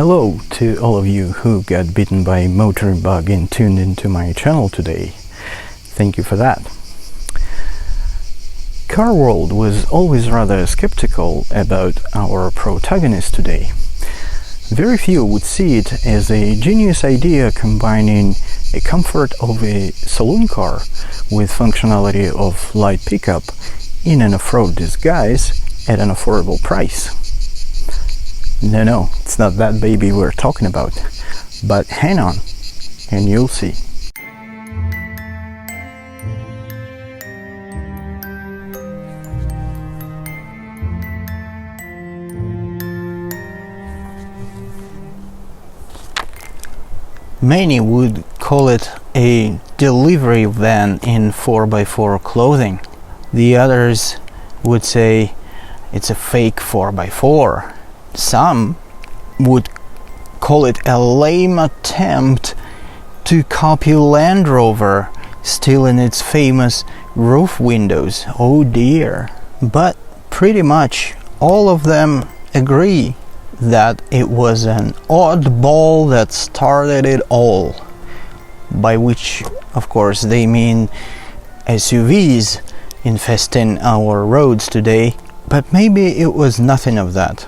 Hello to all of you who got bitten by a motor bug and tuned into my channel today. Thank you for that. Car World was always rather skeptical about our protagonist today. Very few would see it as a genius idea combining a comfort of a saloon car with functionality of light pickup in an off-road disguise at an affordable price. No, it's not that baby we're talking about, but hang on and you'll see. Many would call it a delivery van in 4x4 clothing. The others would say it's a fake 4x4. Some would call it a lame attempt to copy Land Rover, stealing its famous roof windows. Oh dear. But pretty much all of them agree that it was an oddball that started it all. By which, of course, they mean SUVs infesting our roads today. But maybe it was nothing of that.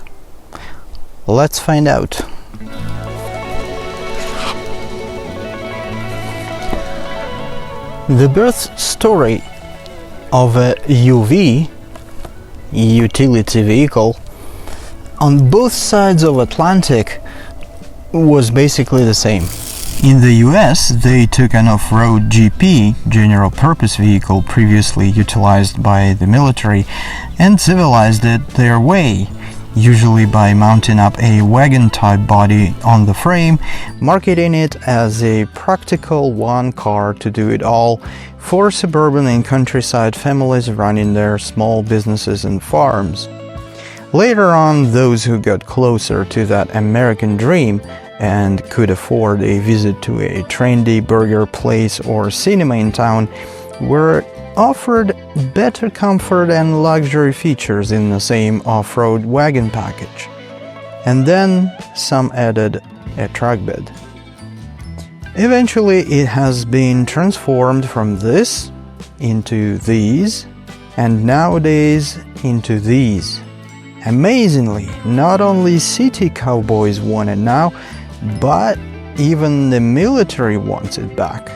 Let's find out. The birth story of a UV, utility vehicle, on both sides of Atlantic was basically the same. In the US, they took an off-road GP, general purpose vehicle previously utilized by the military, and civilized it their way, usually by mounting up a wagon-type body on the frame, marketing it as a practical one car to do it all for suburban and countryside families running their small businesses and farms. Later on, those who got closer to that American dream and could afford a visit to a trendy burger place or cinema in town were offered better comfort and luxury features in the same off-road wagon package. And then some added a truck bed. Eventually it has been transformed from this into these, and nowadays into these. Amazingly, not only city cowboys want it now, but even the military wants it back.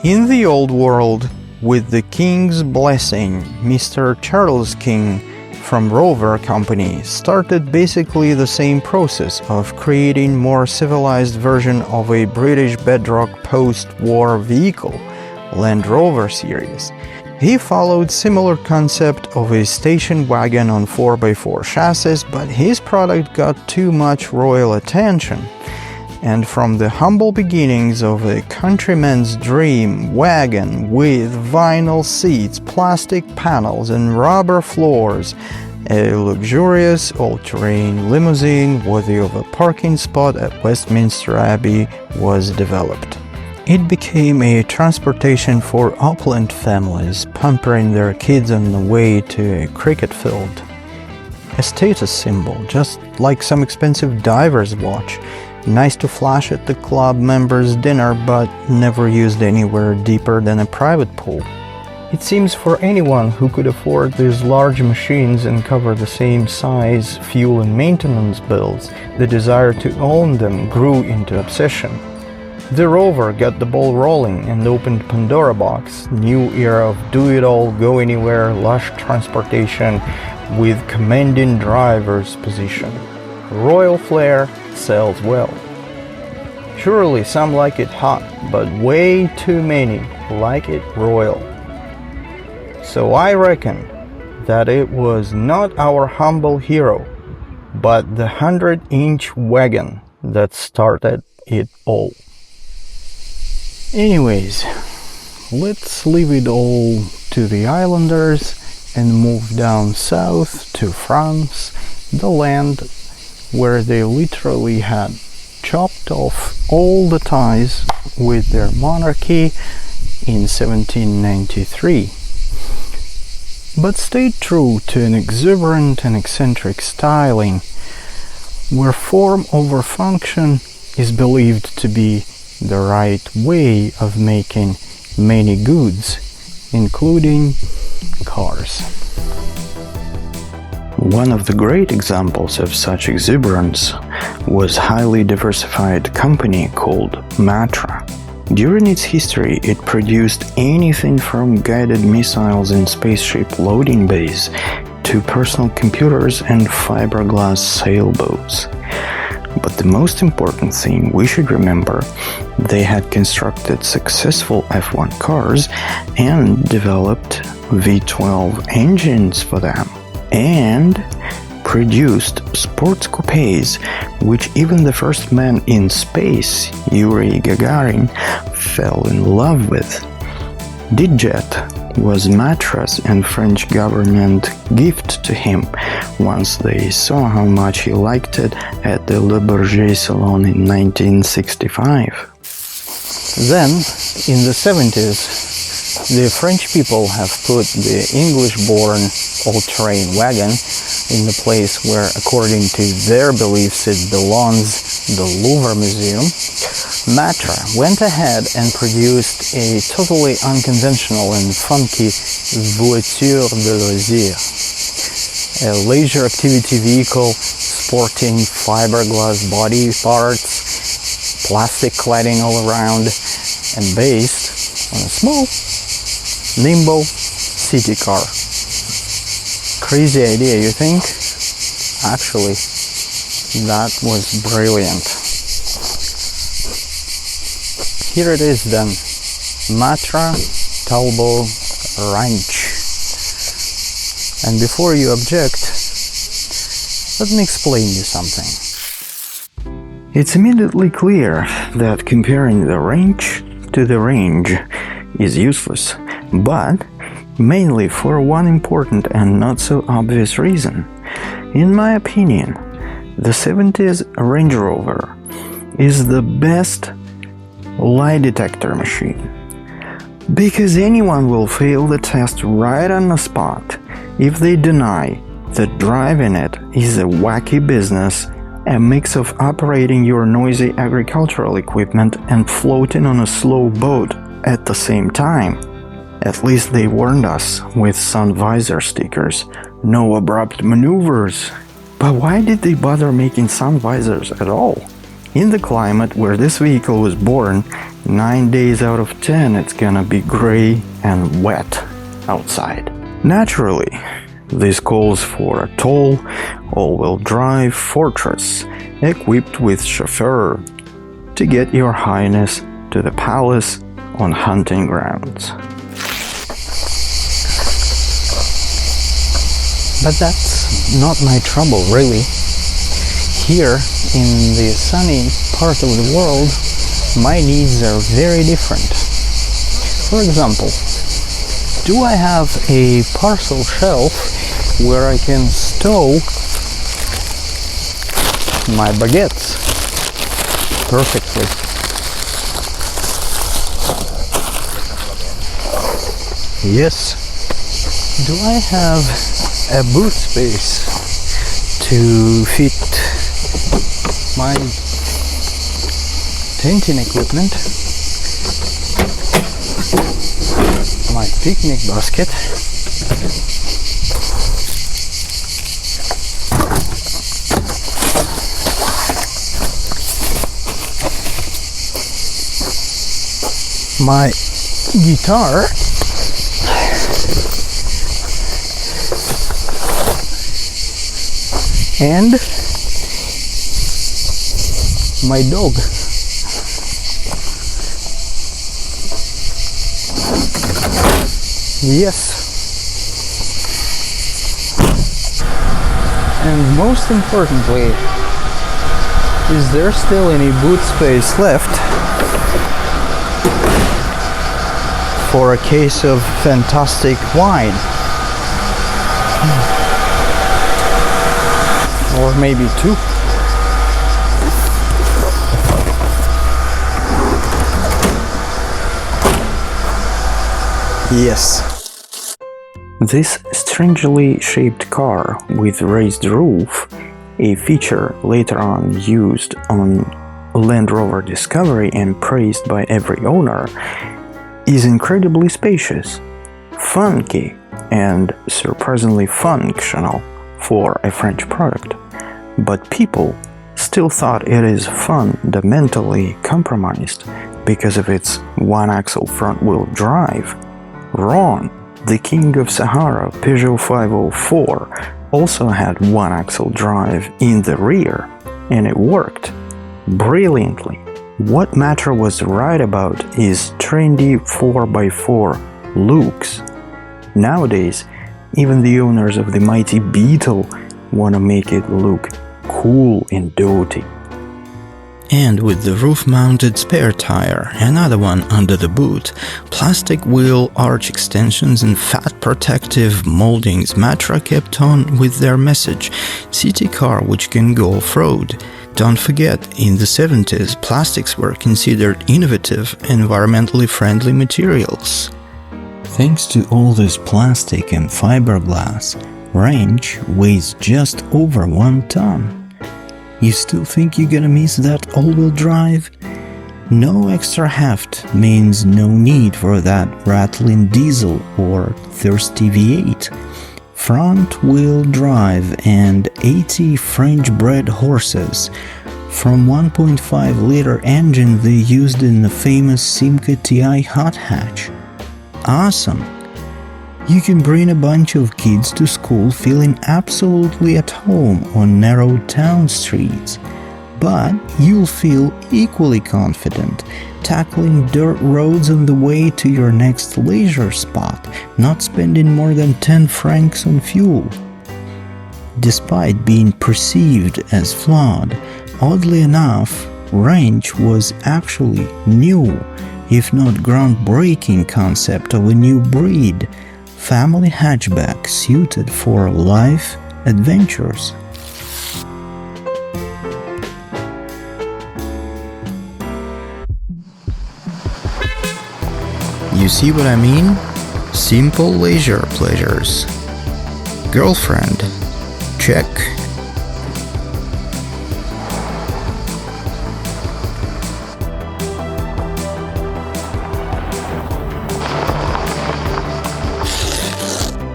In the old world, with the King's blessing, Mr. Charles King from Rover Company started basically the same process of creating more civilized version of a British bedrock post-war vehicle, Land Rover series. He followed similar concept of a station wagon on 4x4 chassis, but his product got too much royal attention. And from the humble beginnings of a countryman's dream wagon with vinyl seats, plastic panels and rubber floors, a luxurious all-terrain limousine worthy of a parking spot at Westminster Abbey was developed. It became a transportation for opulent families pampering their kids on the way to a cricket field. A status symbol, just like some expensive diver's watch. Nice to flash at the club members' dinner, but never used anywhere deeper than a private pool. It seems for anyone who could afford these large machines and cover the same size, fuel and maintenance bills, the desire to own them grew into obsession. The Rover got the ball rolling and opened Pandora box, new era of do-it-all, go-anywhere, lush transportation with commanding driver's position. Royal flair sells well. Surely some like it hot, but way too many like it royal. So I reckon that it was not our humble hero, but the 100-inch wagon that started it all. Anyways, let's leave it all to the islanders and move down south to France, the land where they literally had chopped off all the ties with their monarchy in 1793. but stayed true to an exuberant and eccentric styling. where form over function is believed to be the right way of making many goods, including cars. One of the great examples of such exuberance was a highly diversified company called Matra. During its history, it produced anything from guided missiles and spaceship loading bays to personal computers and fiberglass sailboats. But the most important thing we should remember, they had constructed successful F1 cars and developed V12 engines for them, and produced sports coupes, which even the first man in space, Yuri Gagarin, fell in love with. Didjet was Matra's and French government gift to him once they saw how much he liked it at the Le Bourget Salon in 1965. Then, in the 70s, the French people have put the English-born all-terrain wagon in the place where, according to their beliefs, it belongs, the Louvre Museum. Matra went ahead and produced a totally unconventional and funky voiture de loisir, a leisure activity vehicle sporting fiberglass body parts, plastic cladding all around, and based on a small Nimbo city car. Crazy idea, you think? Actually, that was brilliant. Here it is then, Matra Talbot Ranch. And before you object, let me explain you something. It's immediately clear that comparing the ranch to the range is useless, but mainly for one important and not so obvious reason. In my opinion, the 70s Range Rover is the best lie detector machine, because anyone will fail the test right on the spot if they deny that driving it is a wacky business, a mix of operating your noisy agricultural equipment and floating on a slow boat at the same time. At least they warned us with sun visor stickers, no abrupt maneuvers. But why did they bother making sun visors at all? In the climate where this vehicle was born, 9 days out of 10 it's gonna be gray and wet outside. Naturally, this calls for a tall, all-wheel drive fortress equipped with chauffeur to get your highness to the palace on hunting grounds. But that's not my trouble, really. Here, in the sunny part of the world, my needs are very different. For example, do I have a parcel shelf where I can stow my baguettes perfectly? Yes. Do I have a boot space to fit my tenting equipment, my picnic basket, my guitar, and my dog. Yes. And most importantly, is there still any boot space left for a case of fantastic wine? Or maybe two? Yes. This strangely shaped car with raised roof a feature later on used on Land Rover Discovery and praised by every owner, is incredibly spacious, funky, and surprisingly functional for a French product. But people still thought it is fundamentally compromised because of its one-axle front-wheel drive. Wrong! The King of Sahara Peugeot 504 also had one-axle drive in the rear, and it worked brilliantly. What Matra was right about is trendy 4x4 looks. Nowadays, even the owners of the mighty Beetle want to make it look cool and doty. And with the roof-mounted spare tire, another one under the boot, plastic wheel arch extensions and fat protective moldings, Matra kept on with their message, city car which can go off-road. Don't forget, in the 70s, plastics were considered innovative, environmentally friendly materials. Thanks to all this plastic and fiberglass, Range weighs just over 1 ton. You still think you're gonna miss that all-wheel drive? No extra heft means no need for that rattling diesel or thirsty V8. Front-wheel drive and 80 French-bred horses from 1.5-liter engine they used in the famous Simca TI hot hatch. Awesome! You can bring a bunch of kids to school feeling absolutely at home on narrow town streets, but you'll feel equally confident tackling dirt roads on the way to your next leisure spot, not spending more than 10 francs on fuel. Despite being perceived as flawed, oddly enough, Range was actually new, if not groundbreaking concept of a new breed. Family hatchback suited for life adventures. You see what I mean? Simple leisure pleasures. Girlfriend? Check.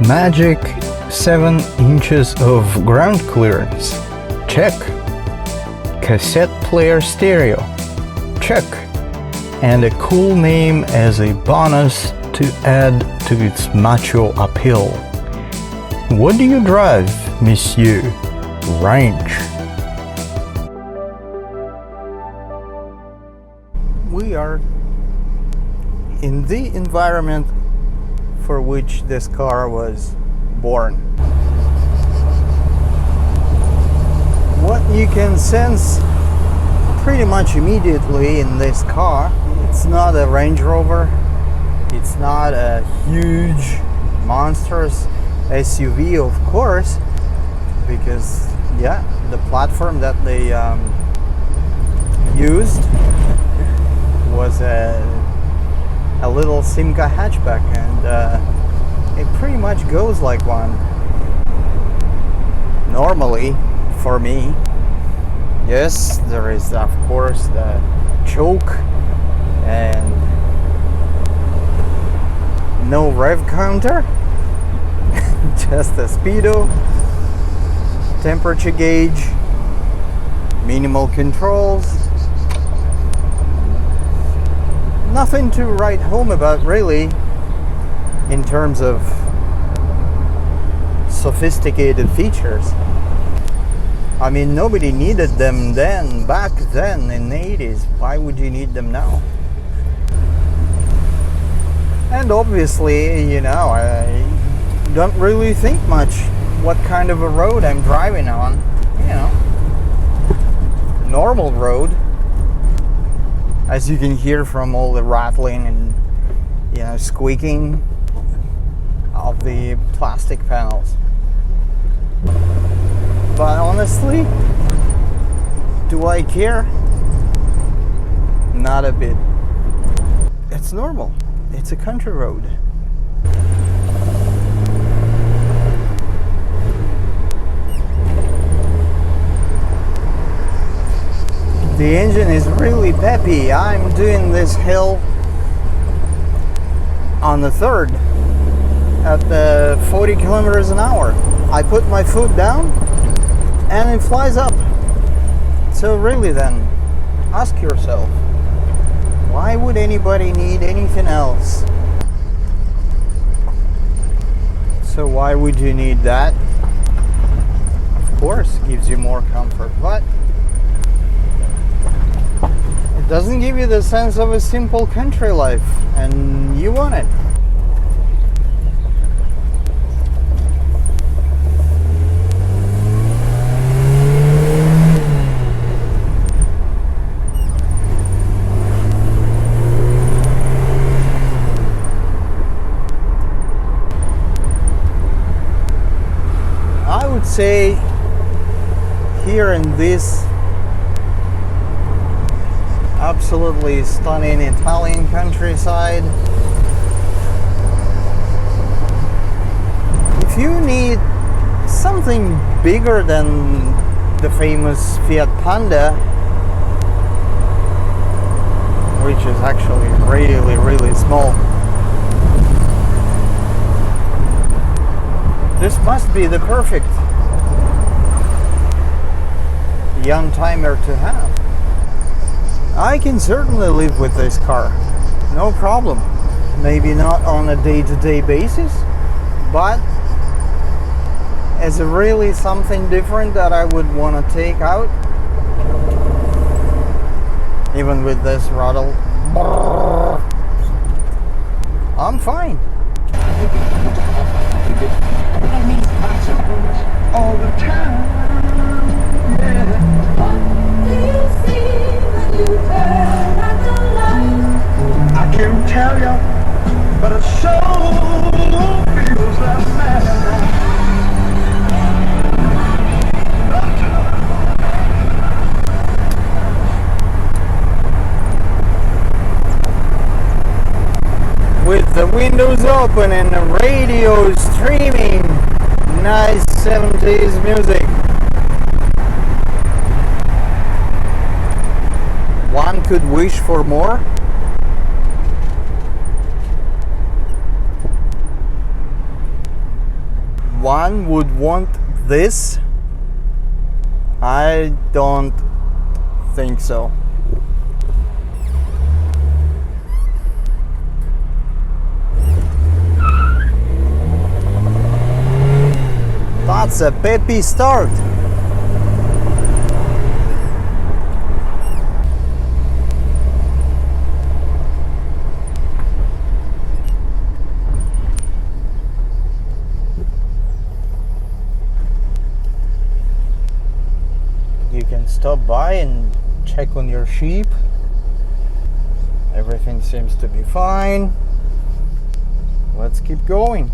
Magic 7 inches of ground clearance. Check. Cassette player stereo. Check. And a cool name as a bonus to add to its macho appeal. What do you drive, monsieur? Range. We are in the environment for which this car was born. What you can sense pretty much immediately in this car, it's not a Range Rover, it's not a huge, monstrous SUV, of course, because yeah, the platform that they used was a little Simca hatchback, and it pretty much goes like one normally for me. Yes, there is of course the choke and no rev counter, just a speedo, temperature gauge, minimal controls. Nothing to write home about really in terms of sophisticated features. I mean, nobody needed them then, back then in the 80s. Why would you need them now? And obviously, you know, I don't really think much what kind of a road I'm driving on. You know, normal road. As you can hear from all the rattling and, you know, squeaking of the plastic panels. But honestly, do I care? Not a bit. It's normal. It's a country road. The engine is really peppy. I'm doing this hill on the third at 40 kilometers an hour. I put my foot down and it flies up. So really then, ask yourself, why would anybody need anything else? So why would you need that? Of course, it gives you more comfort, but it doesn't give you the sense of a simple country life, and you want it. I would say here in this absolutely stunning Italian countryside, if you need something bigger than the famous Fiat Panda, which is actually really, really small, this must be the perfect young timer to have. I can certainly live with this car, no problem. Maybe not on a day-to-day basis, but as a really something different that I would want to take out, even with this rattle, I'm fine. All the time, yeah. What do you see when you turn on the light? I can't tell you, but it sure feels like madness. With the windows open and the radio streaming nice 70s music. One could wish for more. One would want this. I don't think so. That's a peppy start. You can stop by and check on your sheep. Everything seems to be fine. Let's keep going.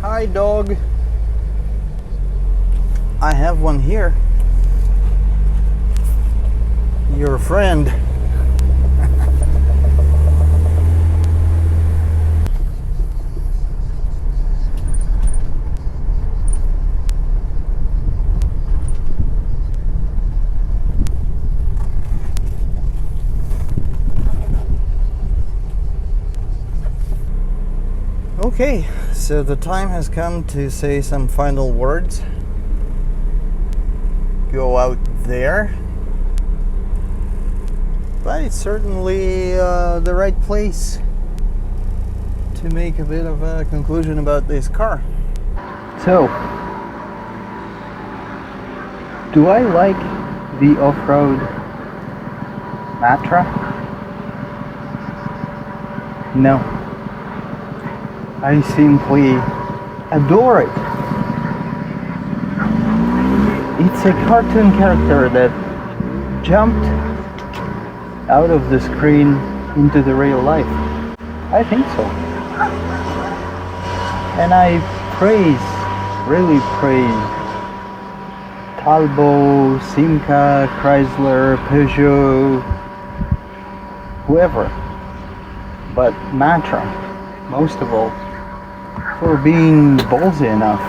Hi, dog. I have one here. Your friend. Okay, so the time has come to say some final words. Go out there. But it's certainly the right place to make a bit of a conclusion about this car. So, do I like the off-road Matra? No. I simply adore it. It's a cartoon character that jumped out of the screen into the real life. I think so. And I really praise Talbot, Simca, Chrysler, Peugeot, whoever. But Matra, most of all, for being ballsy enough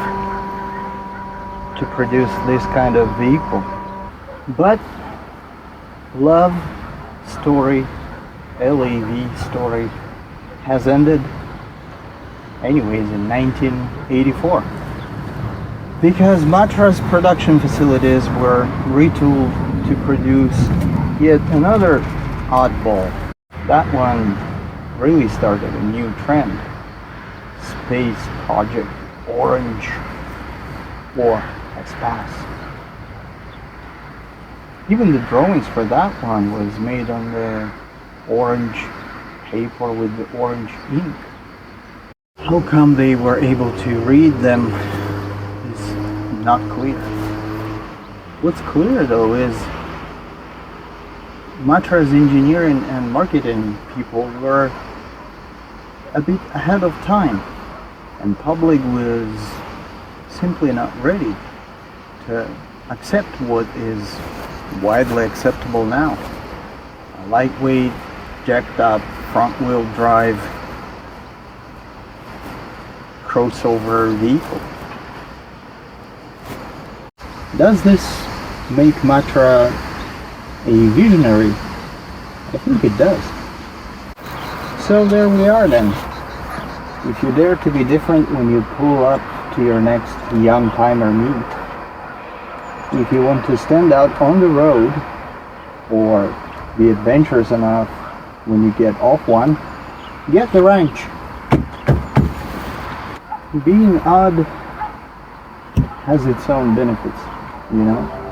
to produce this kind of vehicle. But love story, LAV story, has ended anyways in 1984. Because Matra's production facilities were retooled to produce yet another oddball. That one really started a new trend. Space Project Orange, or Espace. Even the drawings for that one was made on the orange paper with the orange ink. How come they were able to read them is not clear. What's clear though is Matra's engineering and marketing people were a bit ahead of time, and public was simply not ready to accept what is widely acceptable now. A lightweight, jacked up, front-wheel drive crossover vehicle. Does this make Matra a visionary? I think it does. So there we are then. If you dare to be different when you pull up to your next young timer meet, if you want to stand out on the road or be adventurous enough when you get off one, get the wrench. Being odd has its own benefits, you know?